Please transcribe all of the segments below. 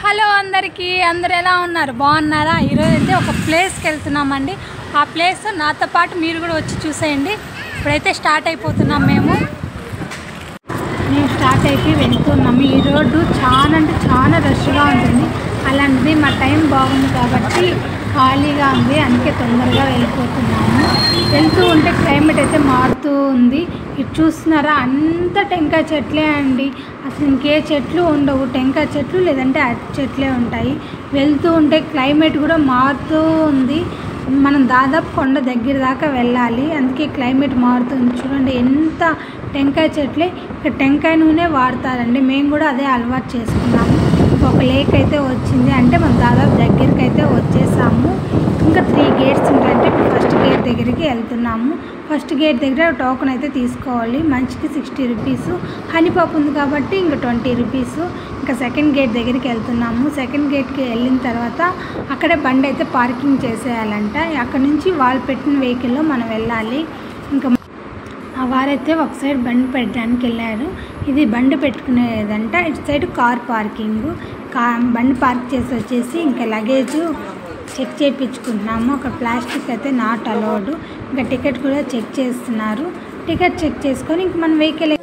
Hello అందరికీ, అందరు ఎలా ఉన్నారు? బాగున్నారా? ఈరోజు అయితే ఒక ప్లేస్కి వెళ్తున్నామండి. ఆ ప్లేస్ నాతో పాటు మీరు కూడా వచ్చి చూసేయండి. ఇప్పుడైతే స్టార్ట్ అయిపోతున్నాం. మేము స్టార్ట్ అయిపోయి వెళ్తున్నాము. ఈ రోడ్డు చాలా అంటే చాలా రష్గా ఉంటుంది. అలాంటిది మా టైం బాగుంది కాబట్టి ఖాళీగా ఉంది, అందుకే తొందరగా వెళ్ళిపోతున్నాము. వెళ్తూ ఉంటే క్లైమేట్ అయితే మారుతూ ఉంది. ఇది చూస్తున్నారా, అంత టెంకాయ చెట్లే అండి. అసలు ఇంకే చెట్లు ఉండవు, టెంకాయ చెట్లు లేదంటే అరటి చెట్లే ఉంటాయి. వెళ్తూ ఉంటే క్లైమేట్ కూడా మారుతూ ఉంది. మనం దాదాపు కొండ దగ్గర దాకా వెళ్ళాలి, అందుకే క్లైమేట్ మారుతుంది. చూడండి ఎంత టెంకాయ చెట్లే. ఇక్కడ టెంకాయ నూనె వాడతారండి, మేము కూడా అదే అలవాటు చేసుకున్నాము. ఒక లేక్ అయితే వచ్చింది, అంటే మనం దాదాపు దగ్గరికి అయితే వచ్చేసాము. ఇంకా 3 గేట్స్ ఉంటాయంటే ఇప్పుడు ఫస్ట్ గేట్ దగ్గరికి వెళ్తున్నాము. ఫస్ట్ గేట్ దగ్గర టోకెన్ అయితే తీసుకోవాలి. మంచికి 60 రూపీస్, హనీపాప్ ఉంది కాబట్టి ఇంకా 20 రూపీస్. ఇంకా సెకండ్ గేట్ దగ్గరికి వెళ్తున్నాము. సెకండ్ గేట్కి వెళ్ళిన తర్వాత అక్కడే బండి అయితే పార్కింగ్ చేసేయాలంట. అక్కడ నుంచి వాళ్ళు పెట్టిన వెహికల్లో మనం వెళ్ళాలి. ఇంకా ఆ వారైతే ఒక సైడ్ బండి పెట్టడానికి వెళ్ళారు. ఇది బండి పెట్టుకునేదంట, ఇటు సైడ్ కార్ పార్కింగ్. బండి పార్క్ చేసి వచ్చేసి ఇంకా లగేజ్ చెక్ చేయించుకుంటున్నాము. అక్కడ ప్లాస్టిక్ అయితే నాట్ అలౌడ్. ఇంకా టికెట్ కూడా చెక్ చేస్తున్నారు. టికెట్ చెక్ చేసుకొని ఇంక మన వెహికల్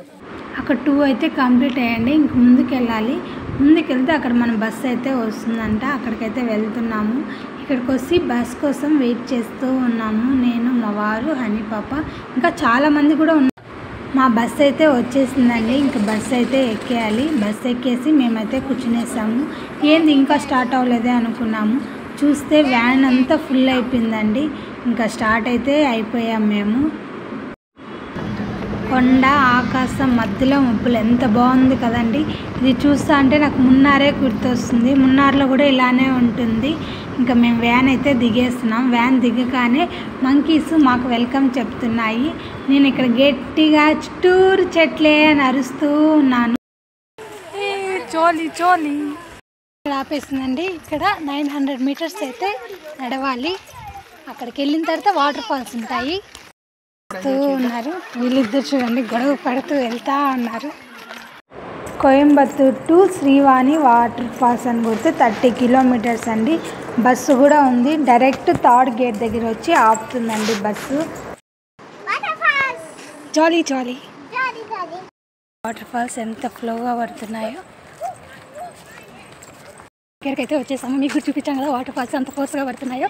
అక్కడ 2 అయితే కంప్లీట్ అయ్యండి. ఇంక ముందుకు వెళ్ళాలి. ముందుకు వెళ్తే అక్కడ మన బస్సు అయితే వస్తుందంట, అక్కడికైతే వెళ్తున్నాము. ఇక్కడికి వచ్చి బస్ కోసం వెయిట్ చేస్తూ ఉన్నాము. నేను, మా వారు, హనీ పాప, ఇంకా చాలామంది కూడా ఉన్నారు. మా బస్సు అయితే వచ్చేసిందండి. ఇంకా బస్సు అయితే ఎక్కేయాలి. బస్సు ఎక్కేసి మేమైతే కూర్చునేసాము. ఏంది ఇంకా స్టార్ట్ అవ్వలేదే అనుకున్నాము. చూస్తే వ్యాన్ అంతా ఫుల్ అయిపోయిందండి. ఇంకా స్టార్ట్ అయితే అయిపోయాం మేము. కొండ ఆకాశం మధ్యలో మబ్బులు, ఎంత బాగుంది కదండి. ఇది చూస్తా అంటే నాకు మున్నారే గుర్తొస్తుంది. మున్నార్లో కూడా ఇలానే ఉంటుంది. ఇంకా మేము వ్యాన్ అయితే దిగేస్తున్నాం. వ్యాన్ దిగగానే మంకీస్ మాకు వెల్కమ్ చెప్తున్నాయి. నేను ఇక్కడ గట్టిగా చుట్టూరు చెట్లే అని అరుస్తూ ఉన్నాను. చోలి చోలి ఇక్కడ ఆపేసిందండి. ఇక్కడ 900 మీటర్స్ అయితే నడవాలి. అక్కడికి వెళ్ళిన తర్వాత వాటర్ ఫాల్స్ ఉంటాయి. ఉన్నారు వీళ్ళిద్దరు, చూడండి గొడవ పడుతూ వెళ్తా ఉన్నారు. Coimbatore to Srivani water falls అని కొడితే 30 కిలోమీటర్స్ అండి. బస్సు కూడా ఉంది, డైరెక్ట్ 3rd గేట్ దగ్గర వచ్చి ఆపుతుందండి బస్సు. జాలీ జాలీ వాటర్ ఫాల్స్ ఎంత ఫ్లోగా పడుతున్నాయో. ఇక్కడికైతే వచ్చేసాము. మీకు చూపించాం కదా వాటర్ ఫాల్స్ అంత ఫోర్స్గా పడుతున్నాయో.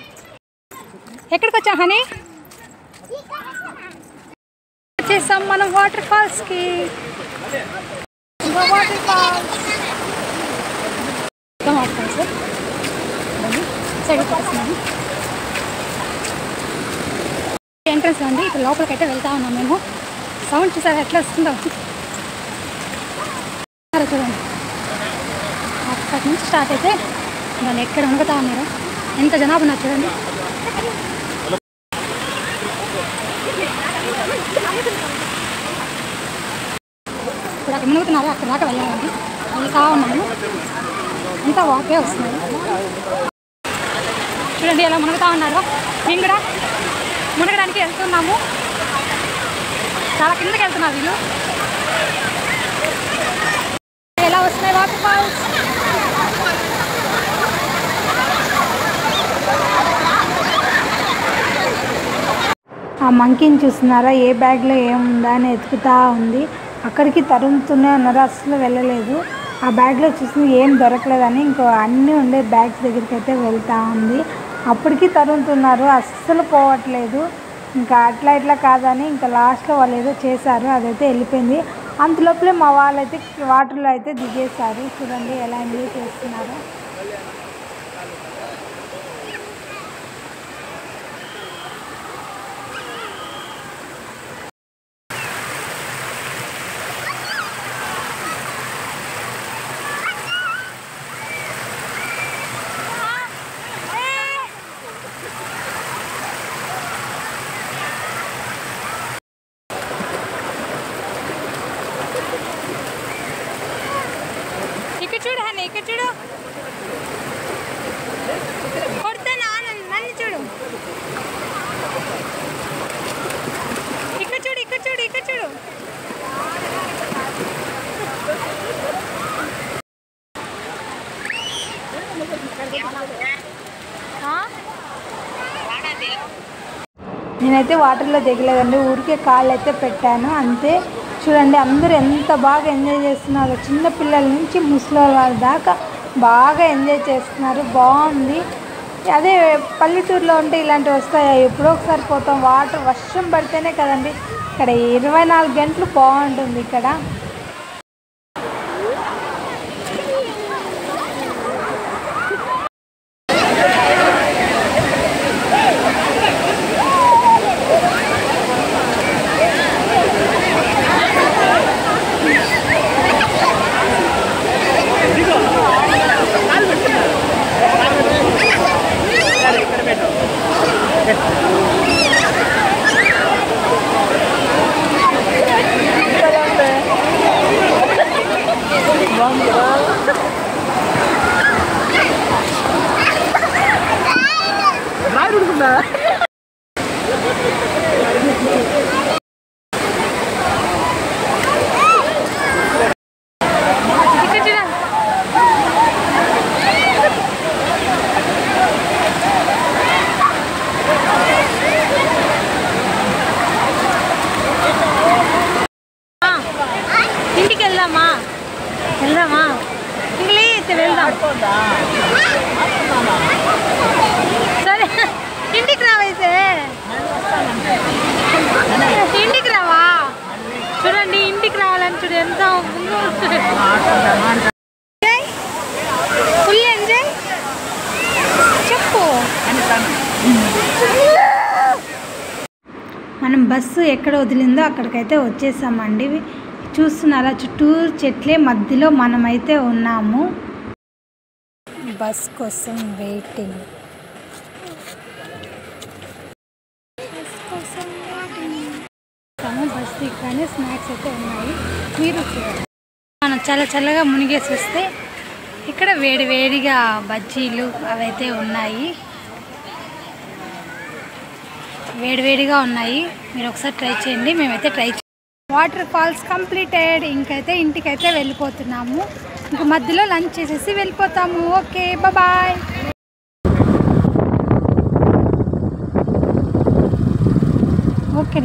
ఎక్కడికి వచ్చాం హనీ? వచ్చేసాం మనం వాటర్ ఫాల్స్కి. వాటర్ ఫాల్స్ ఎంట్రన్స్ అండి. ఇక్కడ లోపలికి అయితే వెళ్తా ఉన్నాం మేము. సౌండ్ చూసారా ఎట్లా వస్తుందో, చూడండి. అక్కడి నుంచి స్టార్ట్ అయితే వాళ్ళు ఎక్కడ ఉనుకుతా ఉన్నారు. ఎంత జనాభా ఉన్నారు చూడండి. ఇప్పుడు అక్కడ మునుగుతున్నారు, అక్కడ దాకా వెళ్ళాలండి. వెళ్తా ఉన్నాము, అంతా వాకే వస్తుంది. చూడండి ఎలా మునుగుతా ఉన్నారు. మేము కూడా మునగడానికి వెళ్తున్నాము. చాలా కిందకి వెళ్తున్నారు వీళ్ళు. ఎలా వస్తున్నాయి వాటర్ ఫాల్స్. ఆ మంకీని చూస్తున్నారా, ఏ బ్యాగ్లో ఏముందా అని ఎతుకుతా ఉంది. అక్కడికి తరుముతూనే ఉన్నారు, అసలు వెళ్ళలేదు. ఆ బ్యాగ్లో చూసి ఏం దొరకలేదని ఇంకో అన్నీ ఉండే బ్యాగ్స్ దగ్గరికి అయితే వెళ్తూ ఉంది. అప్పటికి తరుముతున్నారు, అస్సలు పోవట్లేదు. ఇంకా అట్లా ఇట్లా కాదని ఇంకా లాస్ట్లో వాళ్ళు ఏదో చేశారు, అదైతే వెళ్ళిపోయింది. అంతలోపలే మా వాళ్ళైతే వాటర్లో అయితే దిగేశారు. చూడండి ఎలా ఎంజాయ్ చేస్తున్నారు. ఇక్కడ చూడు హనీ, ఇక్కడ చూడు. కొడితే నన్ను చూడు. ఇక్కడ చూడు, ఇక్కడ చూడు, ఇక్కడ చూడు. నేనైతే వాటర్లో దిగలేదండి, ఊరికే కాళ్ళు అయితే పెట్టాను అంతే. చూడండి అందరూ ఎంత బాగా ఎంజాయ్ చేస్తున్నారో, చిన్న పిల్లల నుంచి ముసలి వాళ్ళ దాకా బాగా ఎంజాయ్ చేస్తున్నారు. బాగుంది. అదే పల్లెటూరులో ఉంటే ఇలాంటివి వస్తాయా? ఎప్పుడో ఒకసారి పోతాం. వాటర్ వర్షం పడితేనే కదండి ఇక్కడ 24 గంటలు బాగుంటుంది ఇక్కడ. ఇంటికి వెళ్దామా? వెళ్దాం. సరే ఇంటికి రావైతే, ఇంటికి రావా? చూడండి ఇంటికి రావాలని చూడు ఎంత ఫుల్ ఎంజాయ్. చెప్పు. మనం బస్సు ఎక్కడ వదిలిందో అక్కడికైతే వచ్చేసామండి. చూస్తున్నారా చుట్టూరు చెట్లే, మధ్యలో మనమైతే ఉన్నాము. బస్ కోసం వెయిటింగ్. బస్ దిగ్గానే స్నాక్స్ అయితే ఉన్నాయి. మీరు మనం చాలా చల్లగా మునిగేసి వస్తే ఇక్కడ వేడి వేడిగా బజ్జీలు అవైతే ఉన్నాయి. వేడివేడిగా ఉన్నాయి. మీరు ఒకసారి ట్రై చేయండి. మేమైతే ట్రై చేయండి. Water falls completed. ఇంకైతే ఇంటికైతే వెళ్ళిపోతున్నాము. ఇంక మధ్యలో లంచ్ చేసేసి వెళ్ళిపోతాము. Okay bye. ఓకే.